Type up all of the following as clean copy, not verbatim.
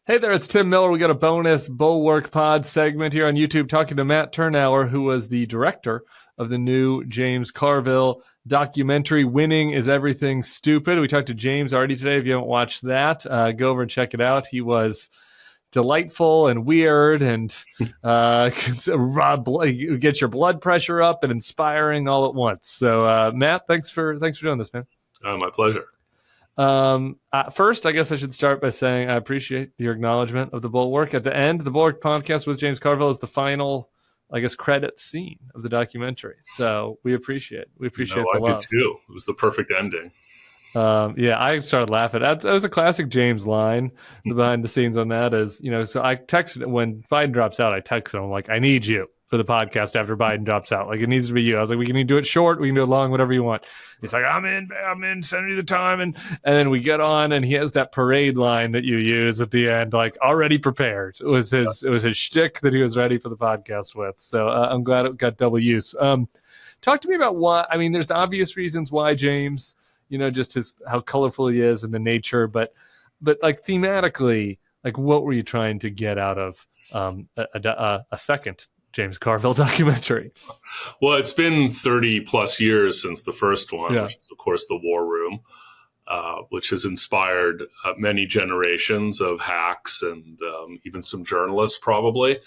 Hey there, it's Tim Miller. We got a bonus Bulwark Pod segment here on YouTube talking to Matt Tyrnauer, who was the director of the new James Carville documentary, Winning is Everything Stupid. We talked to James already today. If you haven't watched that, go over and check it out. He was delightful and weird and gets your blood pressure up and inspiring all at once. So, Matt, thanks for doing this, man. My pleasure. First, I guess I should start by saying I appreciate your acknowledgement of the Bulwark. At the end, the Bulwark podcast with James Carville is the final, I guess, credit scene of the documentary. So we appreciate it. We appreciate the love. I did too. It was the perfect ending. Yeah, I started laughing. That was a classic James line. The behind the scenes on that is, so I texted when Biden drops out. I texted him like, I need you for the podcast after Biden drops out. Like, it needs to be you. I was like, we can do it short, we can do it long, whatever you want. He's like, I'm in, send me the time. And then we get on and he has that parade line that you use at the end, like already prepared. It was his shtick that he was ready for the podcast with. So I'm glad it got double use. Talk to me about why. I mean, there's obvious reasons why James, just how colorful he is and the nature, but like thematically, like what were you trying to get out of a second James Carville documentary? Well, it's been 30 plus years since the first one, which is of course The War Room, which has inspired many generations of hacks and even some journalists probably.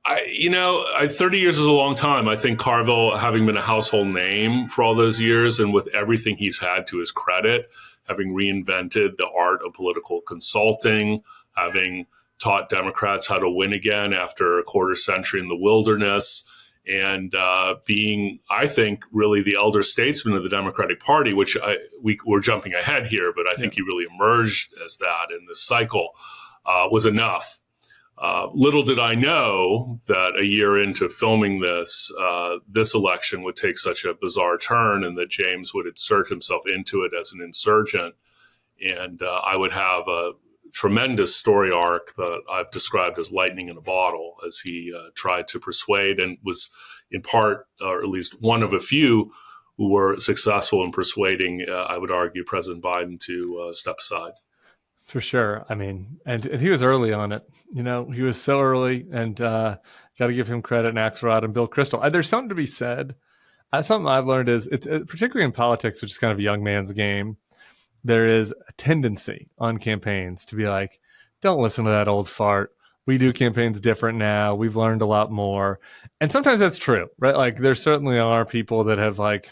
30 years is a long time. I think Carville, having been a household name for all those years and with everything he's had to his credit, having reinvented the art of political consulting, having taught Democrats how to win again after a quarter century in the wilderness, and being, I think, really the elder statesman of the Democratic Party, which we're jumping ahead here, but I think he really emerged as that in this cycle, was enough. Little did I know that a year into filming this election would take such a bizarre turn and that James would insert himself into it as an insurgent. And I would have a tremendous story arc that I've described as lightning in a bottle as he tried to persuade and was in part, or at least one of a few, who were successful in persuading, I would argue, President Biden to step aside. For sure. I mean, and he was early on it. He was so early, and got to give him credit. And Axelrod and Bill Kristol. There's something to be said. Something I've learned is, it's particularly in politics, which is kind of a young man's game, there is a tendency on campaigns to be like, don't listen to that old fart. We do campaigns different now. We've learned a lot more. And sometimes that's true, right? Like, there certainly are people that have like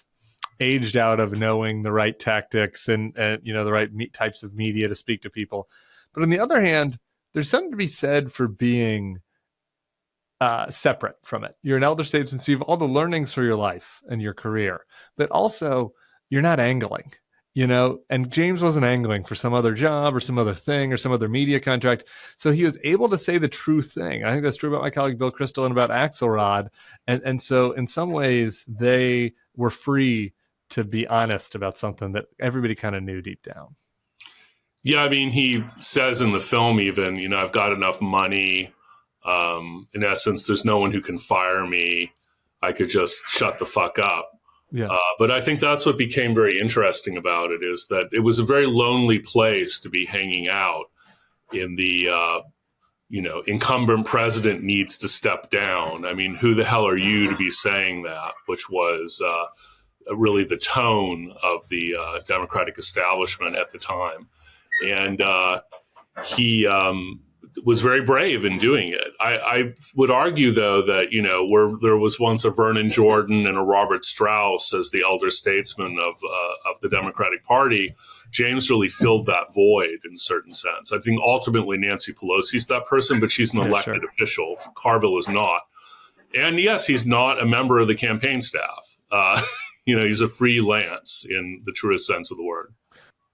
aged out of knowing the right tactics and the right types of media to speak to people. But on the other hand, there's something to be said for being separate from it. You're an elder statesman, so you have all the learnings for your life and your career, but also you're not angling, and James wasn't angling for some other job or some other thing or some other media contract. So he was able to say the true thing. I think that's true about my colleague Bill Kristol and about Axelrod. And so in some ways they were free to be honest about something that everybody kind of knew deep down. Yeah, I mean, he says in the film even, I've got enough money. In essence, there's no one who can fire me. I could just shut the fuck up. Yeah. But I think that's what became very interesting about it, is that it was a very lonely place to be hanging out in the, incumbent president needs to step down. I mean, who the hell are you to be saying that? Which was really the tone of the Democratic establishment at the time. And he was very brave in doing it. I would argue, though, that, where there was once a Vernon Jordan and a Robert Strauss as the elder statesman of the Democratic Party, James really filled that void in a certain sense. I think ultimately Nancy Pelosi's that person, but she's an elected official. Carville is not. And yes, he's not a member of the campaign staff. He's a freelance in the truest sense of the word.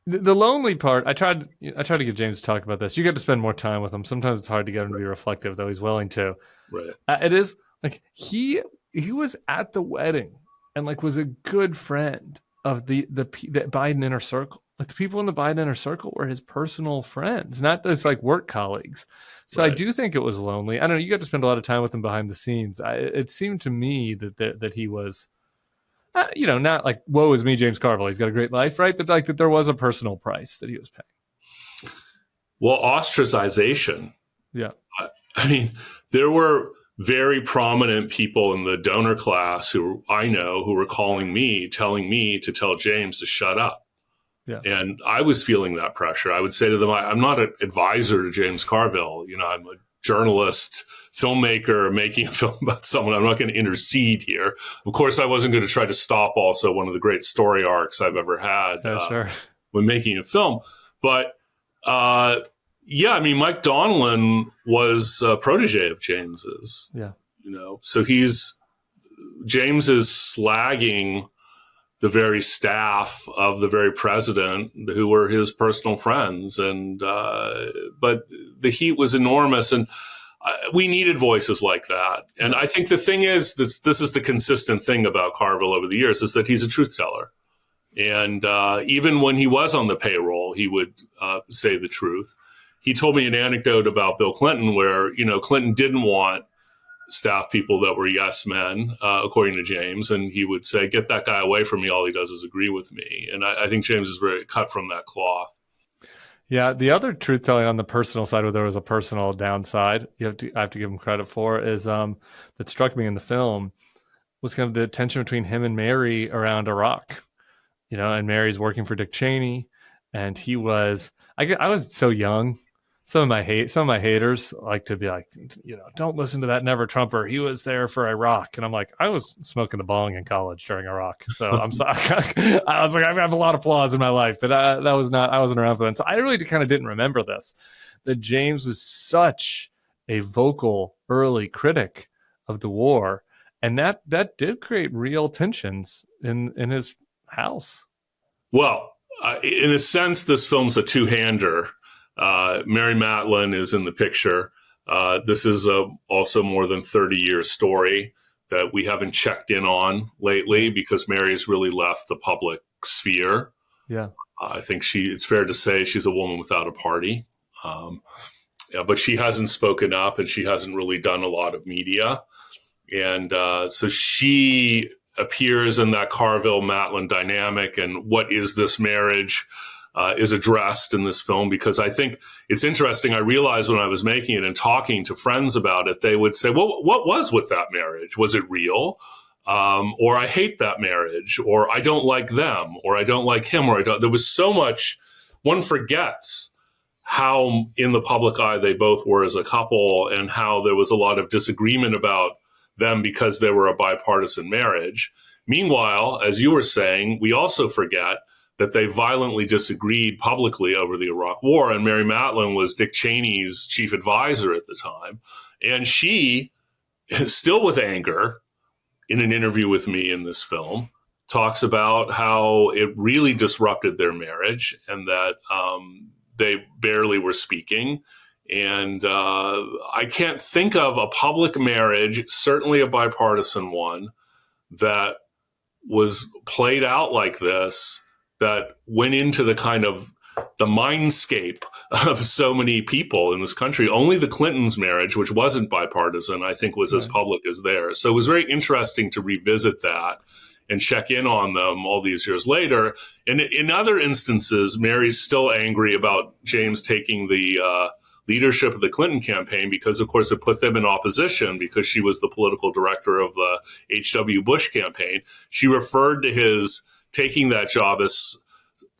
The lonely part, I tried to get James to talk about this. You get to spend more time with him. Sometimes it's hard to get him to be reflective, though he's willing to. Right. It is like he was at the wedding and like was a good friend of the Biden inner circle. Like, the people in the Biden inner circle were his personal friends, not those like work colleagues. So right. I do think it was lonely. I don't know. You got to spend a lot of time with him behind the scenes. It seemed to me that he was. Not like, woe is me, James Carville, he's got a great life, right? But like that there was a personal price that he was paying. Well, ostracization. Yeah. I mean, there were very prominent people in the donor class who I know who were calling me, telling me to tell James to shut up. Yeah. And I was feeling that pressure. I would say to them, I'm not an advisor to James Carville. I'm a journalist, filmmaker making a film about someone. I'm not going to intercede here. Of course, I wasn't going to try to stop also one of the great story arcs I've ever had Sure. when making a film. But yeah, I mean, Mike Donlin was a protege of James's. Yeah. So James is slagging the very staff of the very president who were his personal friends. And, but the heat was enormous, and we needed voices like that. And I think the thing is, this is the consistent thing about Carville over the years, is that he's a truth teller. And even when he was on the payroll, he would say the truth. He told me an anecdote about Bill Clinton where, Clinton didn't want staff people that were yes men, according to James. And he would say, get that guy away from me. All he does is agree with me. And I think James is very cut from that cloth. Yeah. The other truth telling on the personal side, where there was a personal downside, I have to give him credit for, is that struck me in the film was kind of the tension between him and Mary around Iraq. And Mary's working for Dick Cheney, and he was. I was so young. Some of my haters like to be like, don't listen to that never Trumper. He was there for Iraq, and I'm like, I was smoking the bong in college during Iraq, so I'm sorry. I was like, I have a lot of flaws in my life, but I wasn't around for that. So I really kind of didn't remember this. That James was such a vocal early critic of the war, and that did create real tensions in his house. Well, in a sense, this film's a two-hander. Mary Matalin is in the picture. This is also more than 30-year story that we haven't checked in on lately because Mary has really left the public sphere. Yeah. I think it's fair to say she's a woman without a party. But she hasn't spoken up, and she hasn't really done a lot of media. And so she appears in that Carville-Matalin dynamic, and what is this marriage is addressed in this film, because I think it's interesting. I realized when I was making it and talking to friends about it, they would say, well, what was with that marriage? Was it real? Or I hate that marriage, or I don't like them, or I don't like him, or there was so much. One forgets how in the public eye they both were as a couple, and how there was a lot of disagreement about them because they were a bipartisan marriage. Meanwhile, as you were saying, we also forget that they violently disagreed publicly over the Iraq War. And Mary Matalin was Dick Cheney's chief advisor at the time. And she, still with anger, in an interview with me in this film, talks about how it really disrupted their marriage, and that they barely were speaking. And I can't think of a public marriage, certainly a bipartisan one, that was played out like this, that went into the kind of the mindscape of so many people in this country. Only the Clintons' marriage, which wasn't bipartisan, I think was as public as theirs. So it was very interesting to revisit that and check in on them all these years later. And in other instances, Mary's still angry about James taking the leadership of the Clinton campaign, because, of course, it put them in opposition because she was the political director of the H.W. Bush campaign. She referred to his taking that job as,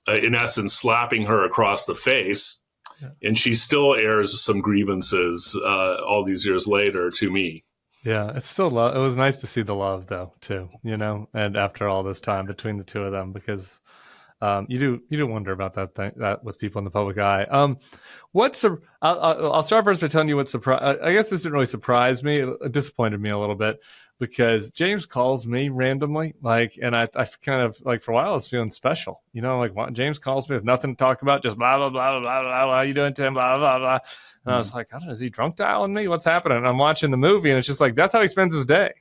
in essence, slapping her across the face. Yeah. And she still airs some grievances all these years later to me. Yeah, it's still love. It was nice to see the love, though, too, and after all this time between the two of them, because you do wonder about that with people in the public eye. I'll start first by telling you what surprised. I guess this didn't really surprise me. It disappointed me a little bit, because James calls me randomly, and I kind of for a while I was feeling special, James calls me with nothing to talk about, just blah blah blah blah blah. How you doing, Tim? Blah blah blah. And I was like, I don't know, is he drunk dialing me? What's happening? And I'm watching the movie, and it's just like that's how he spends his day.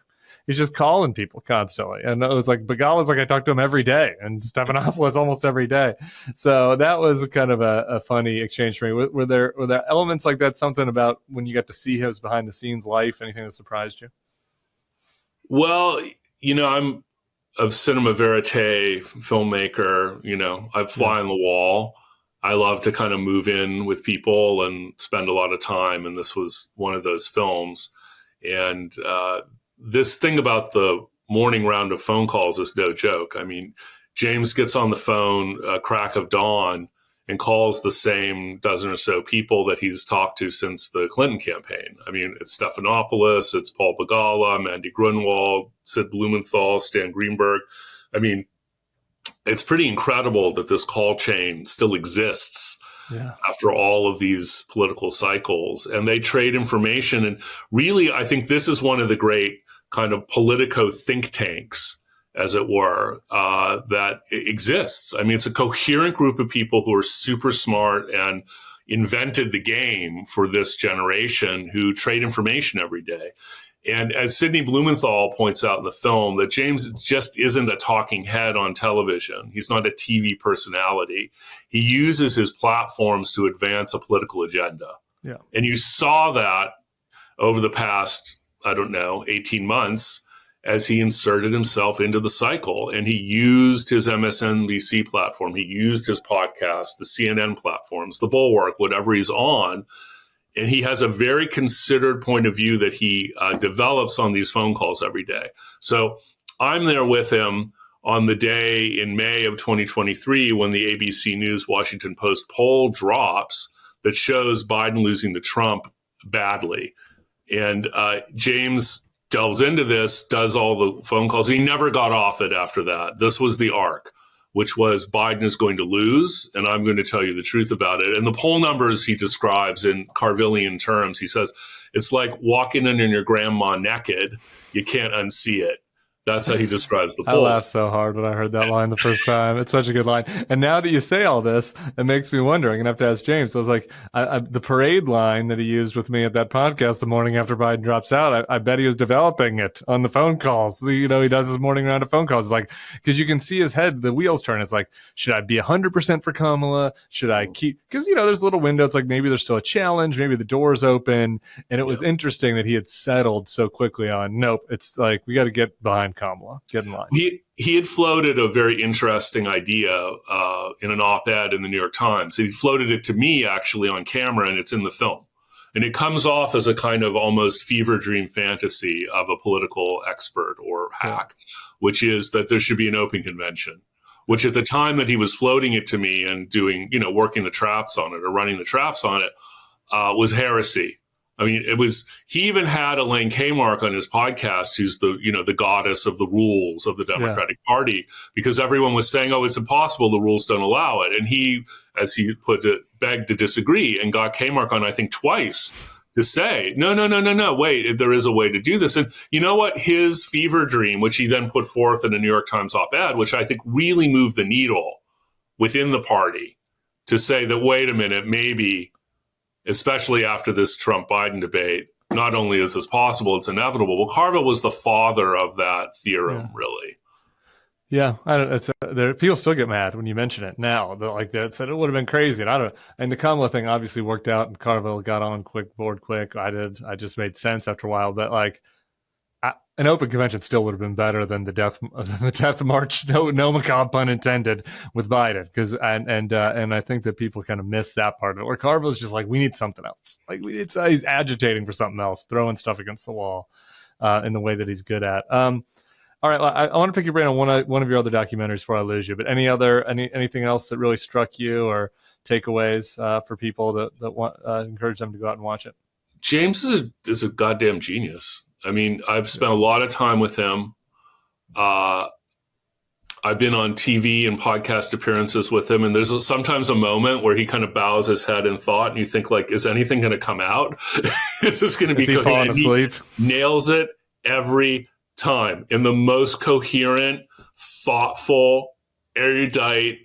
He's just calling people constantly. And it was like, Begala's like, I talk to him every day, and Stephanopoulos almost every day. So that was kind of a funny exchange for me. Were there elements like that, something about when you got to see his behind the scenes life, anything that surprised you? Well, I'm a cinema verite filmmaker, I fly on the wall. I love to kind of move in with people and spend a lot of time. And this was one of those films. And this thing about the morning round of phone calls is no joke. I mean, James gets on the phone crack of dawn and calls the same dozen or so people that he's talked to since the Clinton campaign. I mean, it's Stephanopoulos, it's Paul Begala, Mandy Grunwald, Sid Blumenthal, Stan Greenberg. I mean, it's pretty incredible that this call chain still exists after all of these political cycles. And they trade information. And really, I think this is one of the great kind of politico think tanks, as it were, that exists. I mean, it's a coherent group of people who are super smart and invented the game for this generation, who trade information every day. And as Sidney Blumenthal points out in the film, that James just isn't a talking head on television. He's not a TV personality. He uses his platforms to advance a political agenda. Yeah. And you saw that over the past, 18 months, as he inserted himself into the cycle. And he used his MSNBC platform. He used his podcast, the CNN platforms, the Bulwark, whatever he's on. And he has a very considered point of view that he develops on these phone calls every day. So I'm there with him on the day in May of 2023 when the ABC News Washington Post poll drops that shows Biden losing to Trump badly. And James delves into this, does all the phone calls. He never got off it after that. This was the arc, which was Biden is going to lose, and I'm going to tell you the truth about it. And the poll numbers he describes in Carvillian terms, he says, it's like walking in your grandma naked. You can't unsee it. That's how he describes the polls. I laughed so hard when I heard that line the first time. It's such a good line. And now that you say all this, it makes me wonder. I'm going to have to ask James. I was like, the parade line that he used with me at that podcast the morning after Biden drops out, I bet he was developing it on the phone calls. He does his morning round of phone calls. It's like, because you can see his head, the wheels turn. It's like, should I be 100% for Kamala? Should I keep? Because, there's a little window. It's like maybe there's still a challenge. Maybe the door's open. And it was interesting that he had settled so quickly on, nope, it's like, we got to get behind Kamala, get in line. He had floated a very interesting idea in an op-ed in the New York Times. He floated it to me actually on camera, and it's in the film. And it comes off as a kind of almost fever dream fantasy of a political expert or hack, which is that there should be an open convention, which at the time that he was floating it to me and doing, working the traps on it or running the traps on it, was heresy. I mean, he even had Elaine Kmark on his podcast, who's the goddess of the rules of the Democratic Party, because everyone was saying, oh, it's impossible. The rules don't allow it. And he, as he puts it, begged to disagree and got Kmark on, I think, twice to say, no, wait, there is a way to do this. And you know what? His fever dream, which he then put forth in a New York Times op-ed, which I think really moved the needle within the party to say that, wait a minute, maybe, especially after this Trump-Biden debate, not only is this possible, it's inevitable. Well, Carville was the father of that theorem, really. Yeah, people still get mad when you mention it now. Like that said, it would have been crazy. And the Kamala thing obviously worked out, and Carville got on board quick. I just made sense after a while. But like, an open convention still would have been better than the death march. No macabre pun intended with Biden, because and I think that people kind of miss that part of it. Where Carville's just like, we need something else. Like he's agitating for something else, throwing stuff against the wall, in the way that he's good at. All right, I want to pick your brain on one of your other documentaries before I lose you. But anything else that really struck you or takeaways for people that want encourage them to go out and watch it? James is a goddamn genius. I mean, I've spent a lot of time with him. I've been on TV and podcast appearances with him, and there's sometimes a moment where he kind of bows his head in thought, and you think, like, is anything going to come out? Is this going to be he falling asleep? He nails it every time in the most coherent, thoughtful, erudite.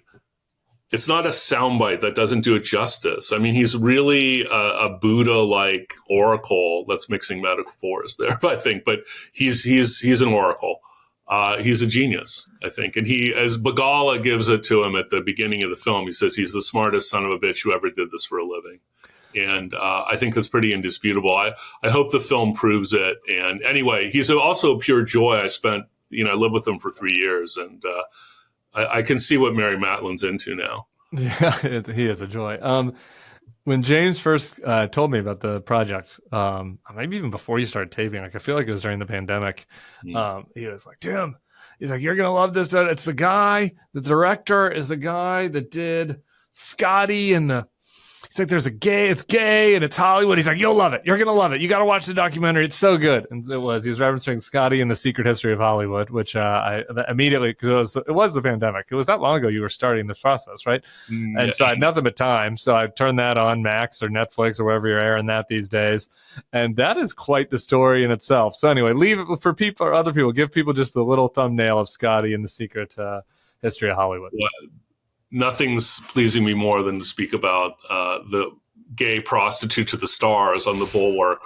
It's not a soundbite that doesn't do it justice. I mean, he's really a Buddha-like oracle. That's mixing metaphors there, I think. But he's an oracle. He's a genius, I think. And he, as Begala gives it to him at the beginning of the film, he says he's the smartest son of a bitch who ever did this for a living. And I think that's pretty indisputable. I hope the film proves it. And anyway, he's also a pure joy. I lived with him for 3 years, and I can see what Mary Matlin's into now. Yeah, he is a joy. When James first told me about the project, maybe even before you started taping, like I feel like it was during the pandemic. Mm. He was like, "Tim," he's like, "You're gonna love this. It's the director is the guy that did Scotty and the." He's like, it's gay and it's Hollywood. He's like, you'll love it. You're going to love it. You got to watch the documentary. It's so good. And he was referencing Scotty and the Secret History of Hollywood, which I immediately, because it was the pandemic. It was that long ago you were starting this process, right? And so I had nothing but time. So I turned that on Max or Netflix or wherever you're airing that these days. And that is quite the story in itself. So anyway, leave it for people or other people. Give people just a little thumbnail of Scotty and the Secret History of Hollywood. Yeah. Nothing's pleasing me more than to speak about the gay prostitute to the stars on the Bulwark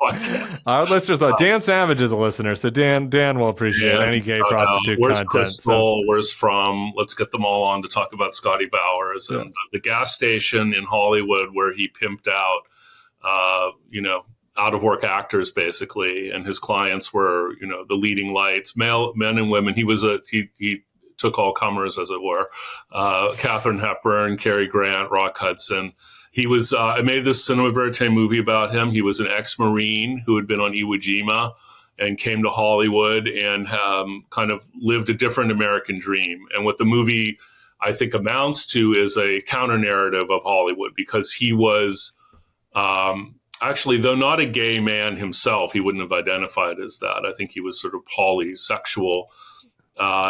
podcast. Our listeners thought Dan Savage is a listener, so Dan will appreciate any gay prostitute where's content. Crystal? Where's From? Let's get them all on to talk about Scotty Bowers and the gas station in Hollywood where he pimped out, out of work actors basically, and his clients were, the leading lights, men and women. He took all comers, as it were. Katharine Hepburn, Cary Grant, Rock Hudson. He was, I made this cinema verite movie about him. He was an ex-Marine who had been on Iwo Jima and came to Hollywood and kind of lived a different American dream. And what the movie, I think, amounts to is a counter-narrative of Hollywood, because he was, actually, though not a gay man himself, he wouldn't have identified as that. I think he was sort of polysexual.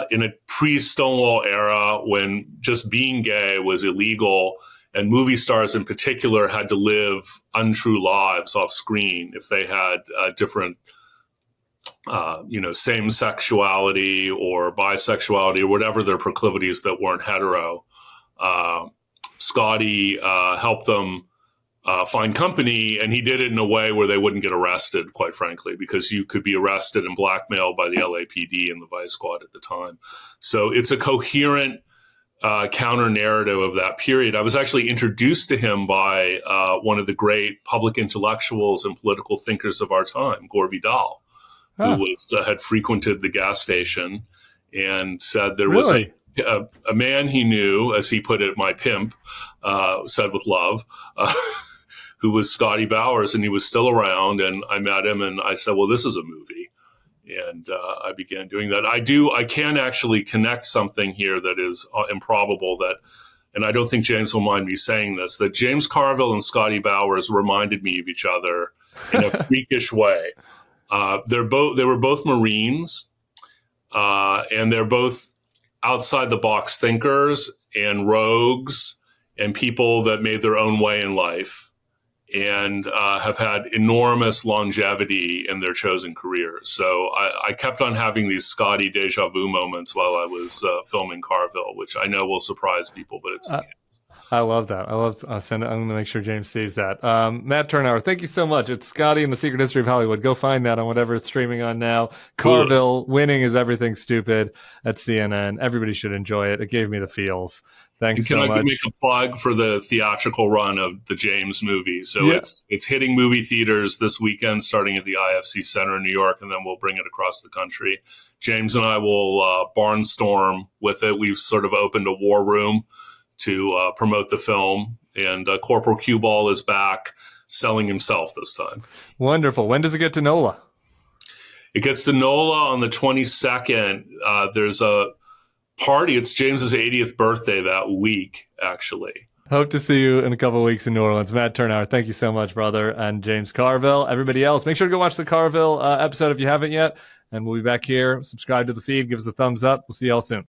In a pre-Stonewall era when just being gay was illegal and movie stars in particular had to live untrue lives off screen if they had different, same sexuality or bisexuality or whatever their proclivities that weren't hetero. Scotty helped them find company, and he did it in a way where they wouldn't get arrested, quite frankly, because you could be arrested and blackmailed by the LAPD and the Vice Squad at the time. So it's a coherent counter narrative of that period. I was actually introduced to him by one of the great public intellectuals and political thinkers of our time, Gore Vidal, who had frequented the gas station and said there was a man he knew, as he put it, my pimp, said with love, who was Scotty Bowers, and he was still around. And I met him and I said, well, this is a movie. And I began doing that. I can actually connect something here that is improbable and I don't think James will mind me saying this, that James Carville and Scotty Bowers reminded me of each other in a freakish way. They were both Marines, and they're both outside the box thinkers and rogues and people that made their own way in life and have had enormous longevity in their chosen careers. So I kept on having these Scotty deja vu moments while I was filming Carville, which I know will surprise people, but it's the case. I love that. I love send it. I'm going to make sure James sees that. Matt Tyrnauer, thank you so much. It's Scotty and the Secret History of Hollywood. Go find that on whatever it's streaming on now. Carville, Winning is Everything Stupid at CNN. Everybody should enjoy it. It gave me the feels. Thanks so much. Can I make a plug for the theatrical run of the James movie? So it's hitting movie theaters this weekend, starting at the IFC Center in New York, and then we'll bring it across the country. James and I will barnstorm with it. We've sort of opened a war room to promote the film, and Corporal Cue Ball is back selling himself this time. Wonderful. When does it get to NOLA? It gets to NOLA on the 22nd. There's a party. It's James's 80th birthday that week, actually. Hope to see you in a couple of weeks in New Orleans. Matt Tyrnauer, thank you so much, brother. And James Carville. Everybody else, make sure to go watch the Carville episode if you haven't yet. And we'll be back here. Subscribe to the feed. Give us a thumbs up. We'll see y'all soon.